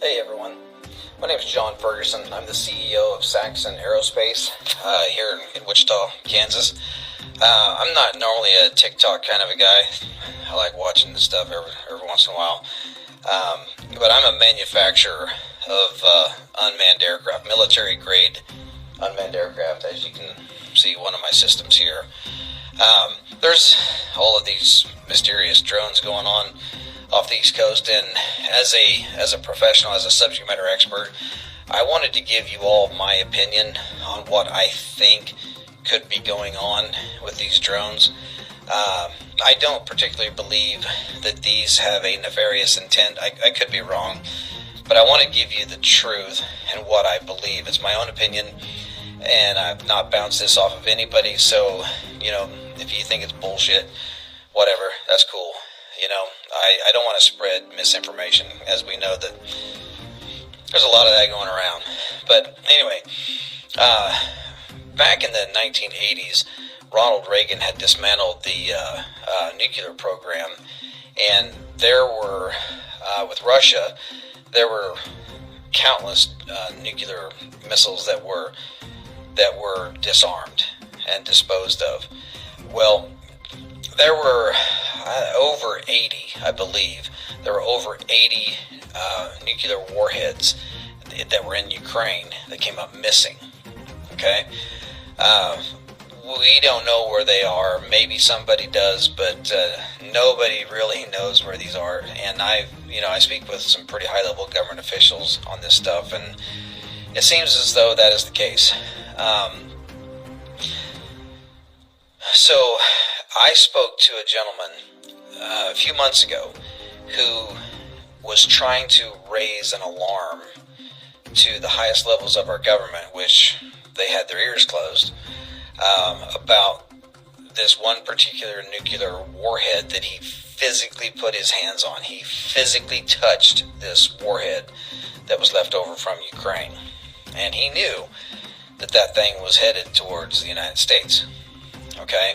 Hey everyone, my name is John Ferguson. I'm the CEO of Saxon Aerospace here in Wichita, Kansas. I'm not normally a TikTok kind of a guy. I like watching this stuff every once in a while. But I'm a manufacturer of unmanned aircraft, military grade unmanned aircraft, as you can see one of my systems here. There's all of these mysterious drones going on off the East Coast, and as a professional, as a subject matter expert, I wanted to give you all my opinion on what I think could be going on with these drones. I don't particularly believe that these have a nefarious intent. I could be wrong, but I want to give you the truth and what I believe. It's my own opinion, and I've not bounced this off of anybody, so, if you think it's bullshit, whatever, that's cool. I don't want to spread misinformation, as we know that there's a lot of that going around. But anyway, back in the 1980s, Ronald Reagan had dismantled the nuclear program, and there were, with Russia, there were countless nuclear missiles that were disarmed and disposed of. Well, there were over 80, I believe. There were over 80 nuclear warheads that were in Ukraine that came up missing. Okay? We don't know where they are. Maybe somebody does, but nobody really knows where these are. And I speak with some pretty high-level government officials on this stuff, and it seems as though that is the case. So I spoke to a gentleman a few months ago who was trying to raise an alarm to the highest levels of our government, which they had their ears closed, about this one particular nuclear warhead that he physically put his hands on. He physically touched this warhead that was left over from Ukraine, and he knew that that thing was headed towards the United States. Okay?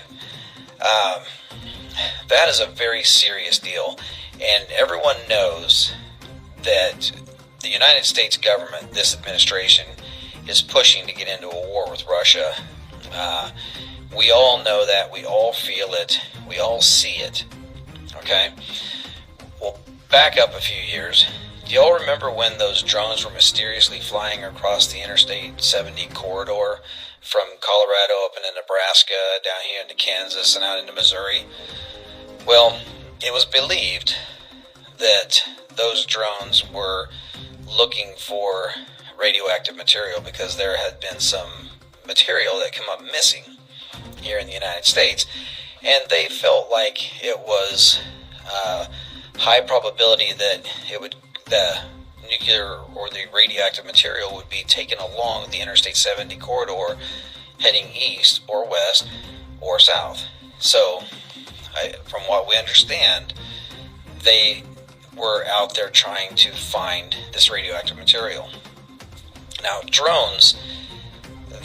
That is a very serious deal, and everyone knows that the United States government, this administration, is pushing to get into a war with Russia. We all know that. We all feel it. We all see it. Okay? Well, back up a few years. Do y'all remember when those drones were mysteriously flying across the Interstate 70 corridor from Colorado up into Nebraska, down here into Kansas, and out into Missouri? Well, it was believed that those drones were looking for radioactive material because there had been some material that came up missing here in the United States, and they felt like it was high probability that the nuclear or the radioactive material would be taken along the Interstate 70 corridor heading east or west or south. So, from what we understand, they were out there trying to find this radioactive material. Now, drones,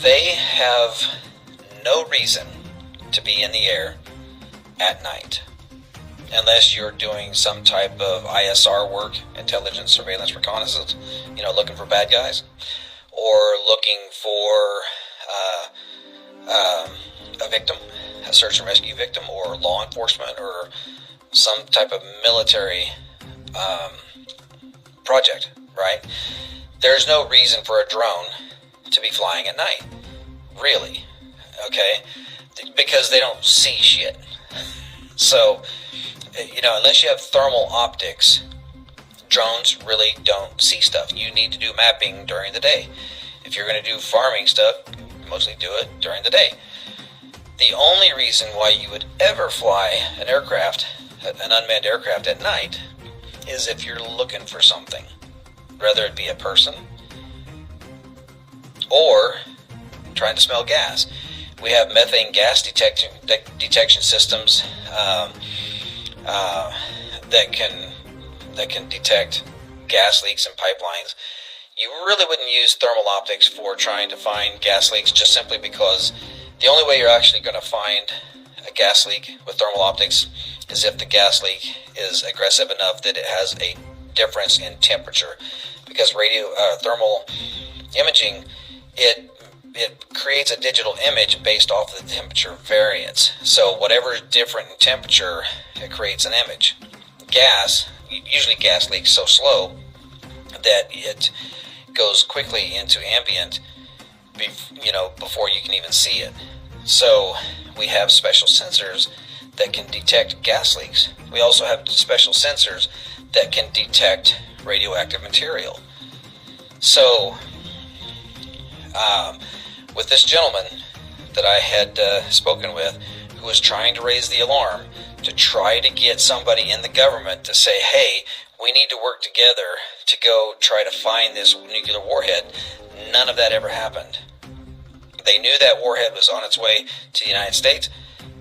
they have no reason to be in the air at night, unless you're doing some type of ISR work, intelligence, surveillance, reconnaissance, looking for bad guys, or looking for a victim, a search and rescue victim, or law enforcement, or some type of military project, right? There's no reason for a drone to be flying at night, really, okay? Because they don't see shit. So, unless you have thermal optics, drones really don't see stuff. You need to do mapping during the day. If you're going to do farming stuff, mostly do it during the day. The only reason why you would ever fly an unmanned aircraft at night, is if you're looking for something, whether it be a person or trying to smell gas. We have methane gas detection systems that can detect gas leaks in pipelines. You really wouldn't use thermal optics for trying to find gas leaks, just simply because the only way you're actually going to find a gas leak with thermal optics is if the gas leak is aggressive enough that it has a difference in temperature, because thermal imaging, it creates a digital image based off the temperature variance. So whatever is different in temperature, it creates an image. Usually gas leaks so slow that it goes quickly into ambient, before you can even see it. So we have special sensors that can detect gas leaks. We also have special sensors that can detect radioactive material. So with this gentleman that I had spoken with, who was trying to raise the alarm to try to get somebody in the government to say, hey, we need to work together to go try to find this nuclear warhead, none of that ever happened. They knew that warhead was on its way to the United States.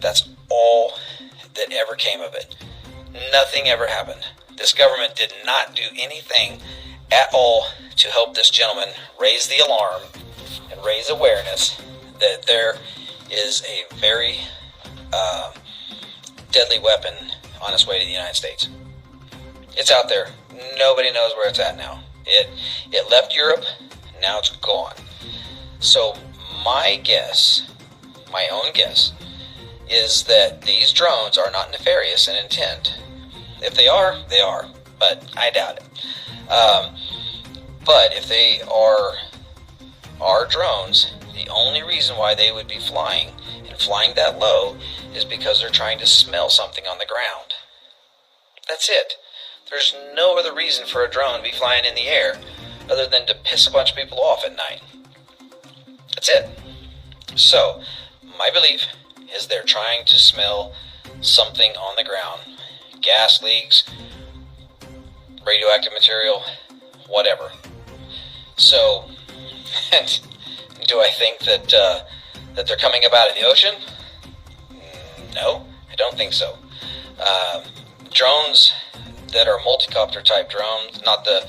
That's all that ever came of it. Nothing ever happened. This government did not do anything at all to help this gentleman raise the alarm and raise awareness that there is a very deadly weapon on its way to the United States. It's out there. Nobody knows where it's at now. It left Europe. Now it's gone. So my own guess, is that these drones are not nefarious in intent. If they are, they are, but I doubt it. But if they are drones, the only reason why they would be flying, and flying that low, is because they're trying to smell something on the ground. That's it. There's no other reason for a drone to be flying in the air other than to piss a bunch of people off at night. That's it. So, my belief is they're trying to smell something on the ground. Gas leaks, radioactive material, whatever. So, do I think that they're coming up out of the ocean? No, I don't think so. Drones that are multi-copter type drones, not the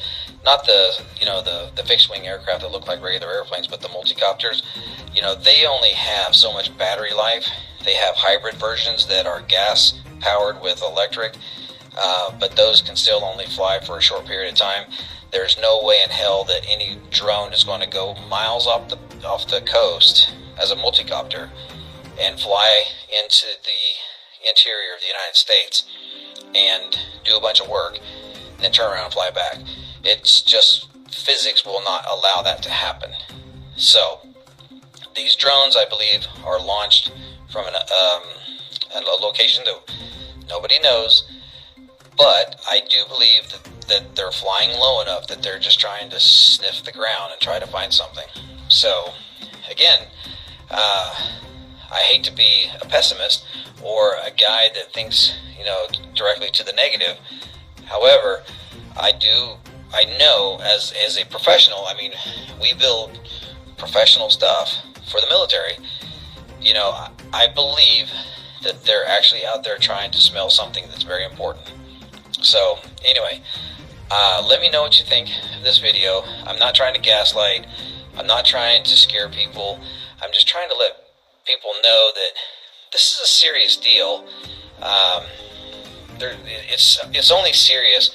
fixed wing aircraft that look like regular airplanes, but the multi-copters, they only have so much battery life. They have hybrid versions that are gas powered with electric, but those can still only fly for a short period of time. There's no way in hell that any drone is going to go miles off the coast as a multi-copter and fly into the interior of the United States and do a bunch of work, then turn around and fly back. It's just, physics will not allow that to happen. So, these drones, I believe, are launched from a location that nobody knows, but I do believe that they're flying low enough that they're just trying to sniff the ground and try to find something. So, again, I hate to be a pessimist or a guy that thinks, directly to the negative. However, I know as a professional, we build professional stuff for the military. I believe that they're actually out there trying to smell something that's very important. So, anyway, let me know what you think of this video. I'm not trying to gaslight. I'm not trying to scare people. I'm just trying to let people know that this is a serious deal. It's only serious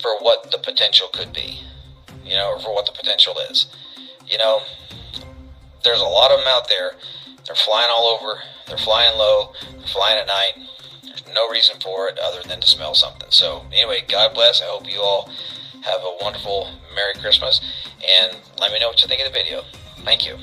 for what the potential could be, or for what the potential is. There's a lot of them out there. They're flying all over. They're flying low. They're flying at night. There's no reason for it other than to smell something. So anyway, God bless. I hope you all have a wonderful Merry Christmas, and let me know what you think of the video. Thank you.